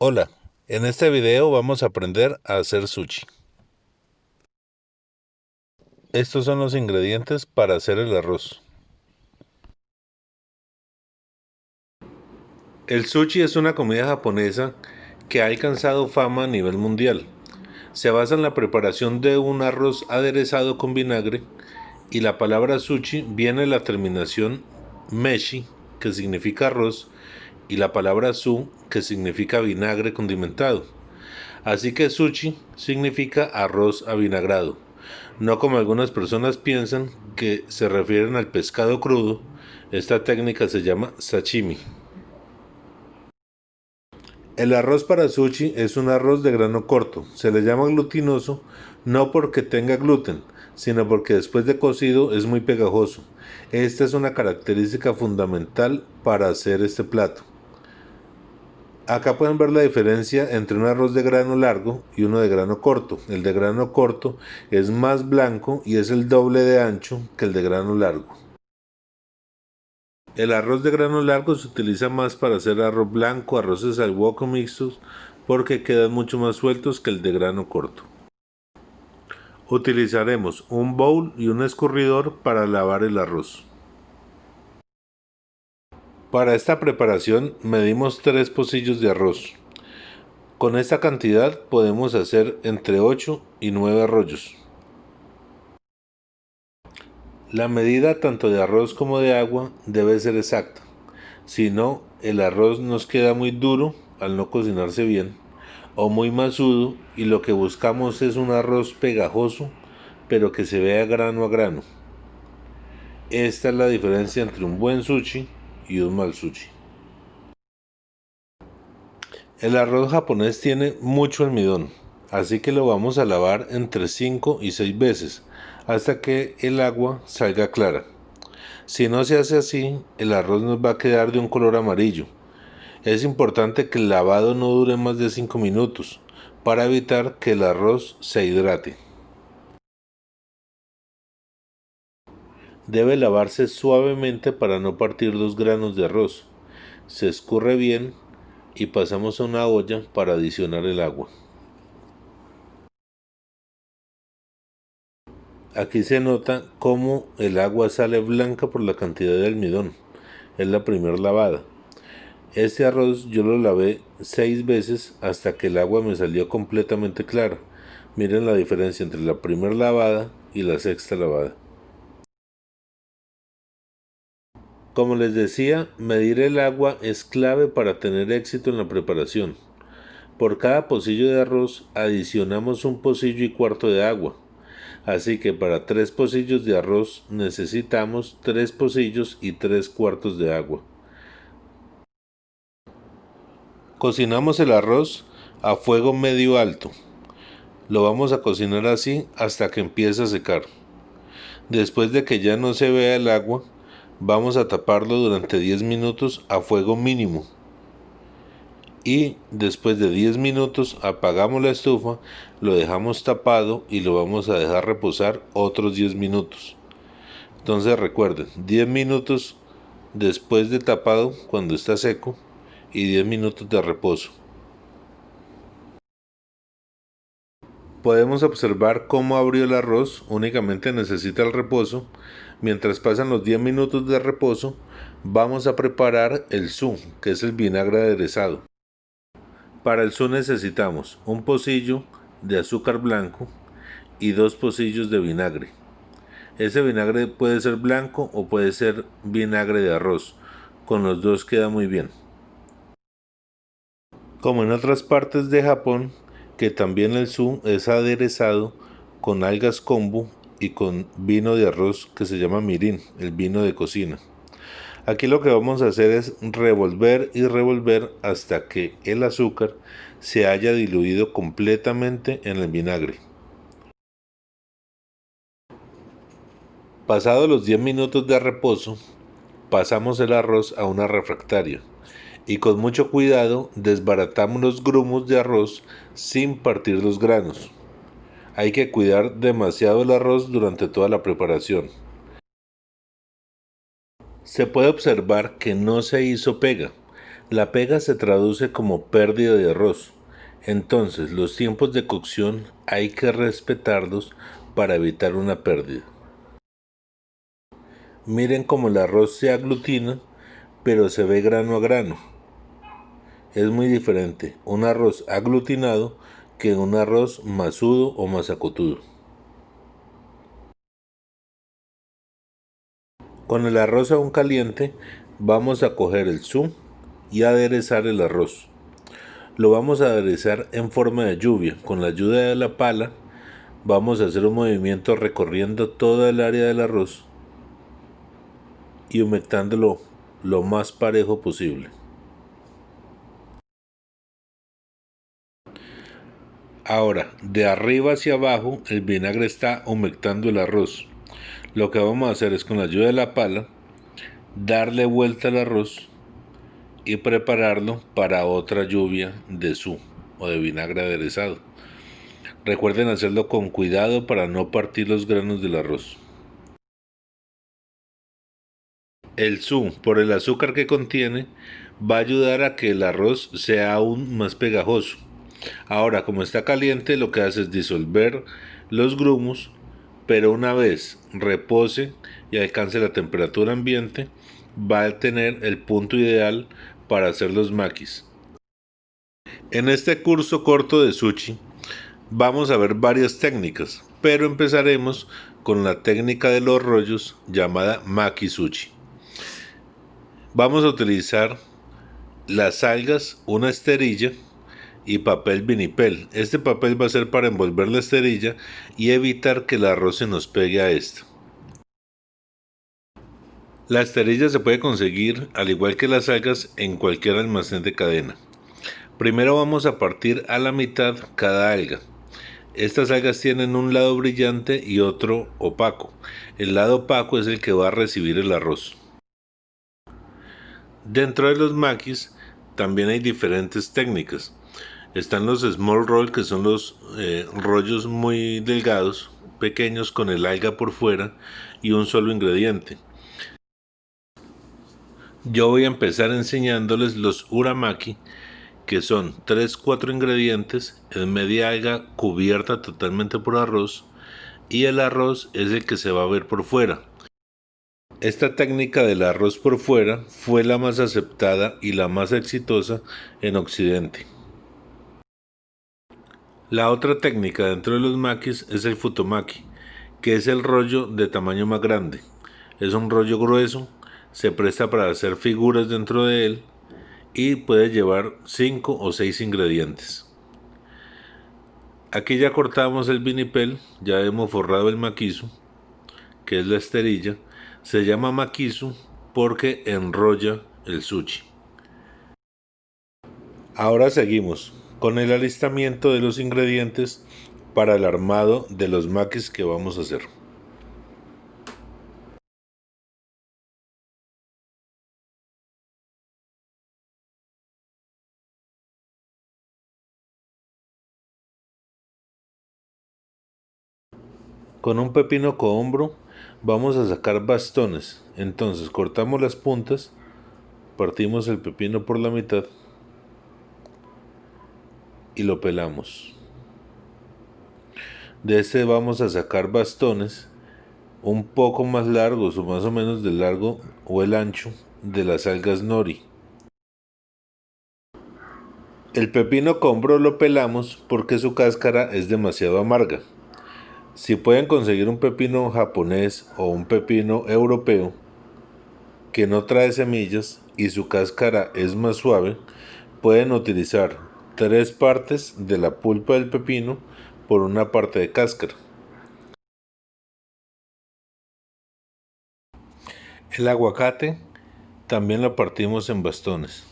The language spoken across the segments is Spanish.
Hola, en este video vamos a aprender a hacer sushi. Estos son los ingredientes para hacer el arroz. El sushi es una comida japonesa que ha alcanzado fama a nivel mundial. Se basa en la preparación de un arroz aderezado con vinagre y la palabra sushi viene de la terminación meshi, que significa arroz, y la palabra su, que significa vinagre condimentado. Así que sushi significa arroz avinagrado, no como algunas personas piensan que se refieren al pescado crudo. Esta técnica se llama sashimi. El arroz para sushi es un arroz de grano corto. Se le llama glutinoso no porque tenga gluten, sino porque después de cocido es muy pegajoso. Esta es una característica fundamental para hacer este plato. Acá pueden ver la diferencia entre un arroz de grano largo y uno de grano corto. El de grano corto es más blanco y es el doble de ancho que el de grano largo. El arroz de grano largo se utiliza más para hacer arroz blanco, arroces al wok o mixtos, porque quedan mucho más sueltos que el de grano corto. Utilizaremos un bowl y un escurridor para lavar el arroz. Para esta preparación medimos 3 pocillos de arroz. Con esta cantidad podemos hacer entre 8 y 9 rollos. La medida tanto de arroz como de agua debe ser exacta, si no, el arroz nos queda muy duro al no cocinarse bien, o muy masudo, y lo que buscamos es un arroz pegajoso, pero que se vea grano a grano. Esta es la diferencia entre un buen sushi y un mal sushi. El arroz japonés tiene mucho almidón, así que lo vamos a lavar entre 5 y 6 veces, hasta que el agua salga clara. Si no se hace así, el arroz nos va a quedar de un color amarillo. Es importante que el lavado no dure más de 5 minutos, para evitar que el arroz se hidrate. Debe lavarse suavemente para no partir los granos de arroz. Se escurre bien y pasamos a una olla para adicionar el agua. Aquí se nota cómo el agua sale blanca por la cantidad de almidón. Es la primera lavada. Este arroz yo lo lavé 6 veces hasta que el agua me salió completamente clara. Miren la diferencia entre la primera lavada y la sexta lavada. Como les decía, medir el agua es clave para tener éxito en la preparación. Por cada pocillo de arroz adicionamos un pocillo y cuarto de agua. Así que para 3 pocillos de arroz necesitamos 3 pocillos y 3 cuartos de agua. Cocinamos el arroz a fuego medio alto. Lo vamos a cocinar así hasta que empiece a secar. Después de que ya no se vea el agua, vamos a taparlo durante 10 minutos a fuego mínimo. Y después de 10 minutos apagamos la estufa, lo dejamos tapado y lo vamos a dejar reposar otros 10 minutos. Entonces recuerden, 10 minutos después de tapado cuando está seco y 10 minutos de reposo. Podemos observar cómo abrió el arroz, únicamente necesita el reposo. Mientras pasan los 10 minutos de reposo, vamos a preparar el su, que es el vinagre aderezado. Para el su necesitamos un pocillo de azúcar blanco y 2 pocillos de vinagre. Ese vinagre puede ser blanco o puede ser vinagre de arroz. Con los dos queda muy bien. Como en otras partes de Japón, que también el su es aderezado con algas kombu y con vino de arroz que se llama mirin, el vino de cocina. Aquí lo que vamos a hacer es revolver y revolver hasta que el azúcar se haya diluido completamente en el vinagre. Pasados los 10 minutos de reposo, pasamos el arroz a una refractaria y con mucho cuidado desbaratamos los grumos de arroz sin partir los granos. Hay que cuidar demasiado el arroz durante toda la preparación. Se puede observar que no se hizo pega, La pega se traduce como pérdida de arroz. Entonces, los tiempos de cocción hay que respetarlos para evitar una pérdida. Miren cómo el arroz se aglutina, pero se ve grano a grano. Es muy diferente un arroz aglutinado que un arroz masudo o masacotudo. Con el arroz aún caliente, vamos a coger el zoom y aderezar el arroz. Lo vamos a aderezar en forma de lluvia. Con la ayuda de la pala, vamos a hacer un movimiento recorriendo toda el área del arroz y humectándolo lo más parejo posible. Ahora, de arriba hacia abajo, el vinagre está humectando el arroz. Lo que vamos a hacer es con la ayuda de la pala, darle vuelta al arroz y prepararlo para otra lluvia de su o de vinagre aderezado. Recuerden hacerlo con cuidado para no partir los granos del arroz. El su, por el azúcar que contiene, va a ayudar a que el arroz sea aún más pegajoso. Ahora, como está caliente, lo que hace es disolver los grumos, pero una vez repose y alcance la temperatura ambiente, va a tener el punto ideal para hacer los makis. En este curso corto de sushi vamos a ver varias técnicas, pero empezaremos con la técnica de los rollos llamada maki sushi. Vamos a utilizar las algas, una esterilla y papel vinipel. Este papel va a ser para envolver la esterilla y evitar que el arroz se nos pegue a esta. La esterilla se puede conseguir, al igual que las algas, en cualquier almacén de cadena. Primero vamos a partir a la mitad cada alga. Estas algas tienen un lado brillante y otro opaco. El lado opaco es el que va a recibir el arroz. Dentro de los makis también hay diferentes técnicas. Están los small roll, que son los rollos muy delgados, pequeños, con el alga por fuera y un solo ingrediente. Yo voy a empezar enseñándoles los uramaki, que son 3-4 ingredientes en media alga cubierta totalmente por arroz, y el arroz es el que se va a ver por fuera. Esta técnica del arroz por fuera fue la más aceptada y la más exitosa en Occidente. La otra técnica dentro de los makis es el futomaki, que es el rollo de tamaño más grande. Es un rollo grueso, se presta para hacer figuras dentro de él y puede llevar 5 o 6 ingredientes. Aquí ya cortamos el vinipel, ya hemos forrado el makisu, que es la esterilla. Se llama makisu porque enrolla el sushi. Ahora seguimos con el alistamiento de los ingredientes para el armado de los makis que vamos a hacer. Con un pepino cohombro vamos a sacar bastones. Entonces cortamos las puntas, partimos el pepino por la mitad y lo pelamos. De este vamos a sacar bastones un poco más largos, o más o menos del largo o el ancho de las algas nori. El pepino cohombro lo pelamos porque su cáscara es demasiado amarga. Si pueden conseguir un pepino japonés o un pepino europeo que no trae semillas y su cáscara es más suave, pueden utilizar 3 partes de la pulpa del pepino por una parte de cáscara. El aguacate también lo partimos en bastones.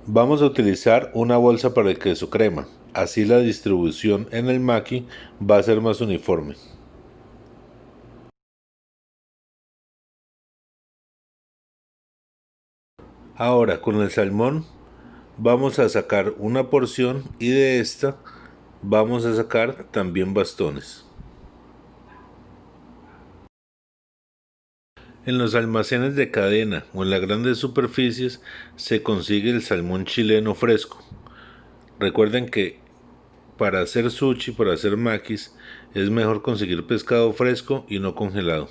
Vamos a utilizar una bolsa para el queso crema, así la distribución en el maki va a ser más uniforme. Ahora con el salmón vamos a sacar una porción y de esta vamos a sacar también bastones. En los almacenes de cadena o en las grandes superficies se consigue el salmón chileno fresco. Recuerden que para hacer sushi, para hacer makis, es mejor conseguir pescado fresco y no congelado.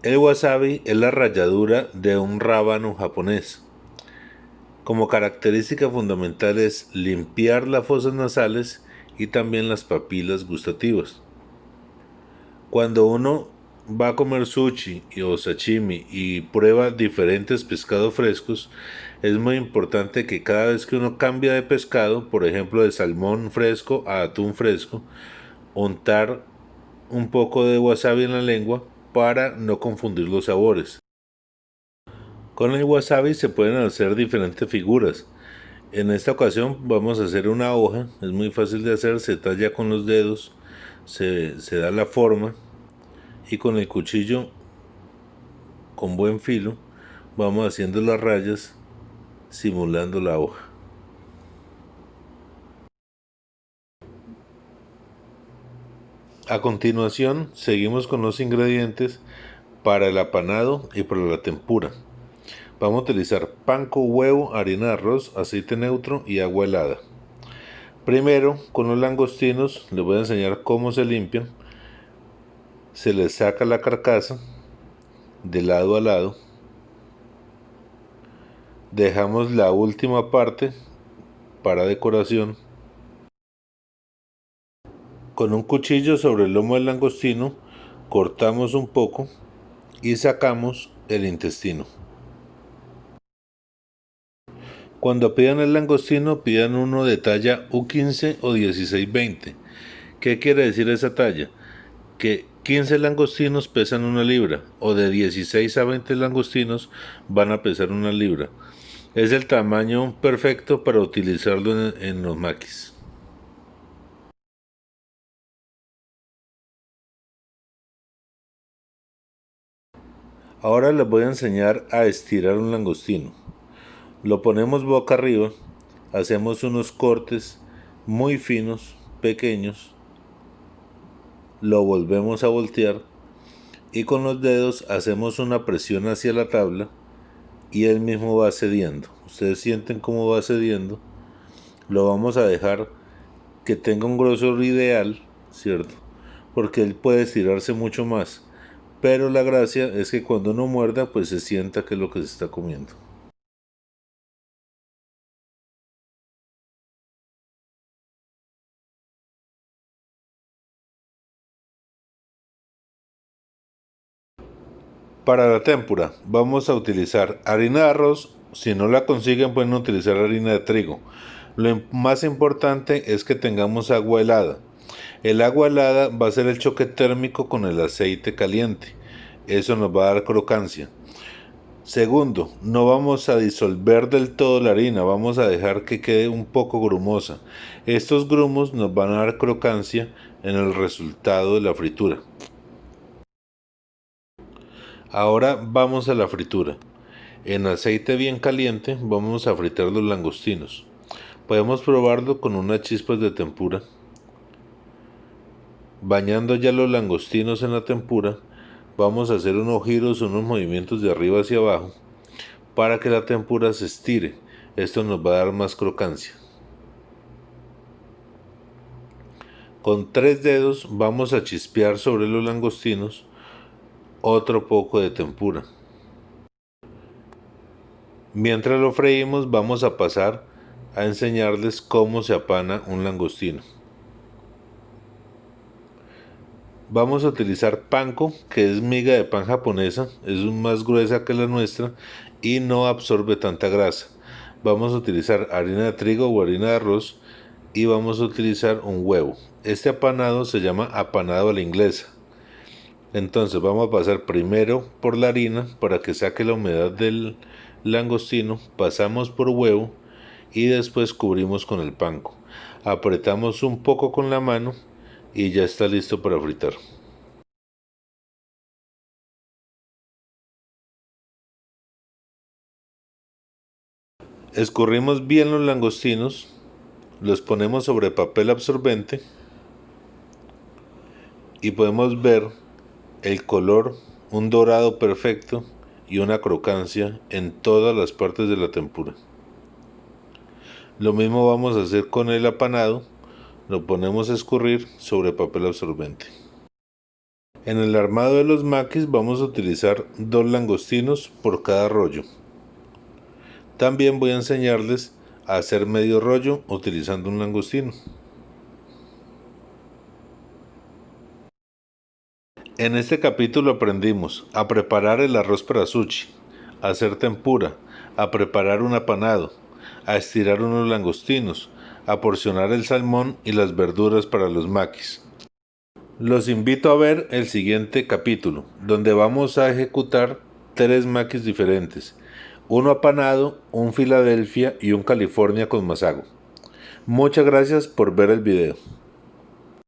El wasabi es la ralladura de un rábano japonés. Como característica fundamental es limpiar las fosas nasales y también las papilas gustativas. Cuando uno va a comer sushi o sashimi y prueba diferentes pescados frescos, es muy importante que cada vez que uno cambia de pescado, por ejemplo de salmón fresco a atún fresco, untar un poco de wasabi en la lengua para no confundir los sabores. Con el wasabi se pueden hacer diferentes figuras. En esta ocasión vamos a hacer una hoja, es muy fácil de hacer, se talla con los dedos, se da la forma y con el cuchillo con buen filo vamos haciendo las rayas simulando la hoja. A continuación seguimos con los ingredientes para el apanado y para la tempura. Vamos a utilizar pan con huevo, harina de arroz, aceite neutro y agua helada. Primero, con los langostinos les voy a enseñar cómo se limpian. Se les saca la carcasa de lado a lado. Dejamos la última parte para decoración. Con un cuchillo sobre el lomo del langostino cortamos un poco y sacamos el intestino. Cuando pidan el langostino, pidan uno de talla U15 o 16-20. ¿Qué quiere decir esa talla? Que 15 langostinos pesan 1 libra o de 16 a 20 langostinos van a pesar 1 libra. Es el tamaño perfecto para utilizarlo en los makis. Ahora les voy a enseñar a estirar un langostino. Lo ponemos boca arriba, hacemos unos cortes muy finos, pequeños, lo volvemos a voltear y con los dedos hacemos una presión hacia la tabla y él mismo va cediendo. Ustedes sienten cómo va cediendo. Lo vamos a dejar que tenga un grosor ideal, ¿cierto? Porque él puede estirarse mucho más. Pero la gracia es que cuando uno muerda, pues se sienta que es lo que se está comiendo. Para la tempura vamos a utilizar harina de arroz. Si no la consiguen pueden utilizar harina de trigo. Lo más importante es que tengamos agua helada. El agua helada va a ser el choque térmico con el aceite caliente. Eso nos va a dar crocancia. Segundo, no vamos a disolver del todo la harina, vamos a dejar que quede un poco grumosa. Estos grumos nos van a dar crocancia en el resultado de la fritura. Ahora vamos a la fritura. En aceite bien caliente vamos a fritar los langostinos. Podemos probarlo con unas chispas de tempura. Bañando ya los langostinos en la tempura, vamos a hacer unos giros, unos movimientos de arriba hacia abajo para que la tempura se estire. Esto nos va a dar más crocancia. Con 3 dedos vamos a chispear sobre los langostinos otro poco de tempura. Mientras lo freímos vamos a pasar a enseñarles cómo se apana un langostino. Vamos a utilizar panko, que es miga de pan japonesa, es más gruesa que la nuestra y no absorbe tanta grasa. Vamos a utilizar harina de trigo o harina de arroz y vamos a utilizar un huevo. Este apanado se llama apanado a la inglesa. Entonces vamos a pasar primero por la harina para que saque la humedad del langostino, pasamos por huevo y después cubrimos con el panko. Apretamos un poco con la mano y ya está listo para fritar. Escurrimos bien los langostinos, los ponemos sobre papel absorbente y podemos ver el color, un dorado perfecto y una crocancia en todas las partes de la tempura. Lo mismo vamos a hacer con el apanado, lo ponemos a escurrir sobre papel absorbente. En el armado de los maquis vamos a utilizar 2 langostinos por cada rollo. También voy a enseñarles a hacer medio rollo utilizando un langostino. En este capítulo aprendimos a preparar el arroz para sushi, a hacer tempura, a preparar un apanado, a estirar unos langostinos, a porcionar el salmón y las verduras para los maquis. Los invito a ver el siguiente capítulo, donde vamos a ejecutar 3 maquis diferentes, uno apanado, un Philadelphia y un California con masago. Muchas gracias por ver el video.